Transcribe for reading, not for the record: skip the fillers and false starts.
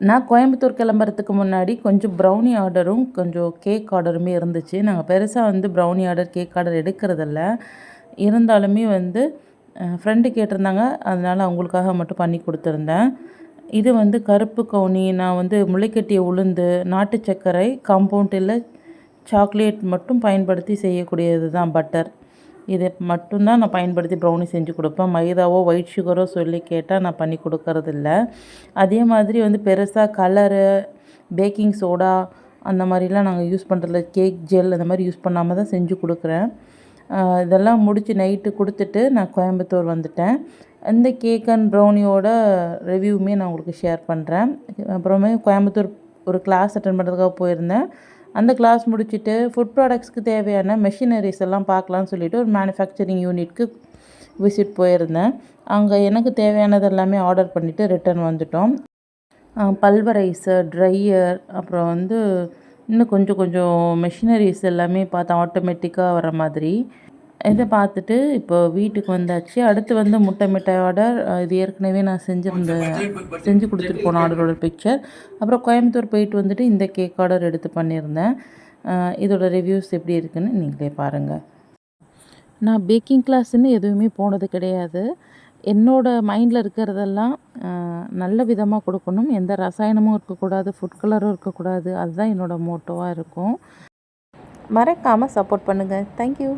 நான் கோயம்புத்தூர் கிளம்புறதுக்கு முன்னாடி கொஞ்சம் ப்ரௌனி ஆர்டரும் கொஞ்சம் கேக் ஆர்டருமே இருந்துச்சு. நாங்கள் பெருசாக வந்து ப்ரௌனி ஆர்டர், கேக் ஆர்டர் எடுக்கிறதில்ல. இருந்தாலுமே வந்து ஃப்ரெண்டு கேட்டிருந்தாங்க. அதனால் அவங்களுக்காக மட்டும் பண்ணி கொடுத்துருந்தேன். இது வந்து கருப்பு கவுனி, நான் வந்து முளைக்கட்டிய உளுந்து, நாட்டு சர்க்கரை, காம்பவுண்ட் இல்லை சாக்லேட் மட்டும் பயன்படுத்தி செய்யக்கூடியது தான் பட்டர். இதை மட்டும்தான் நான் பயன்படுத்தி ப்ரௌனி செஞ்சு கொடுப்பேன். மைதாவோ ஒயிட் சுகரோ சொல்லி கேட்டால் நான் பண்ணி கொடுக்கறதில்ல. அதே மாதிரி வந்து பெருசாக கலரு, பேக்கிங் சோடா அந்த மாதிரிலாம் நாங்கள் யூஸ் பண்ணுறதில்ல. கேக் ஜெல் அந்த மாதிரி யூஸ் பண்ணாமல் தான் செஞ்சு கொடுக்குறேன். இதெல்லாம் முடித்து நைட்டு கொடுத்துட்டு நான் கோயம்புத்தூர் வந்துட்டேன். இந்த கேக் அண்ட் ப்ரௌனியோட ரிவ்யூவுமே நான் உங்களுக்கு ஷேர் பண்ணுறேன். அப்புறமே கோயம்புத்தூர் ஒரு கிளாஸ் அட்டெண்ட் பண்ணுறதுக்காக போயிருந்தேன். அந்த கிளாஸ் முடிச்சுட்டு ஃபுட் ப்ராடக்ட்ஸ்க்கு தேவையான மெஷினரிஸ் எல்லாம் பார்க்கலான்னு சொல்லிவிட்டு ஒரு மேனுஃபேக்சரிங் யூனிட்க்கு விசிட் போயிருந்தேன். அங்கே எனக்கு தேவையானது எல்லாமே ஆர்டர் பண்ணிவிட்டு ரிட்டர்ன் வந்துட்டோம். பல்வரைசர், ட்ரையர், அப்புறம் வந்து இன்னும் கொஞ்சம் கொஞ்சம் மெஷினரிஸ் எல்லாமே பார்த்தேன், ஆட்டோமேட்டிக்காக வர மாதிரி. இதை பார்த்துட்டு இப்போ வீட்டுக்கு வந்தாச்சு. அடுத்து வந்து முட்டை மிட்டாய் ஆர்டர். இது ஏற்கனவே நான் செஞ்சு கொடுத்துட்டு போன ஆர்டரோட பிக்சர். அப்புறம் கோயம்புத்தூர் போயிட்டு வந்துட்டு இந்த கேக் ஆர்டர் எடுத்து பண்ணியிருந்தேன். இதோட ரிவ்யூஸ் எப்படி இருக்குன்னு நீங்களே பாருங்கள். நான் பேக்கிங் கிளாஸ்ன்னு எதுவுமே போனது கிடையாது. என்னோடய மைண்டில் இருக்கிறதெல்லாம் நல்ல விதமாக கொடுக்கணும், எந்த ரசாயனமும் இருக்கக்கூடாது, ஃபுட் கலரும் இருக்கக்கூடாது. அதுதான் என்னோடய மோட்டோவாக இருக்கும். மறக்காமல் சப்போர்ட் பண்ணுங்கள். தேங்க்யூ.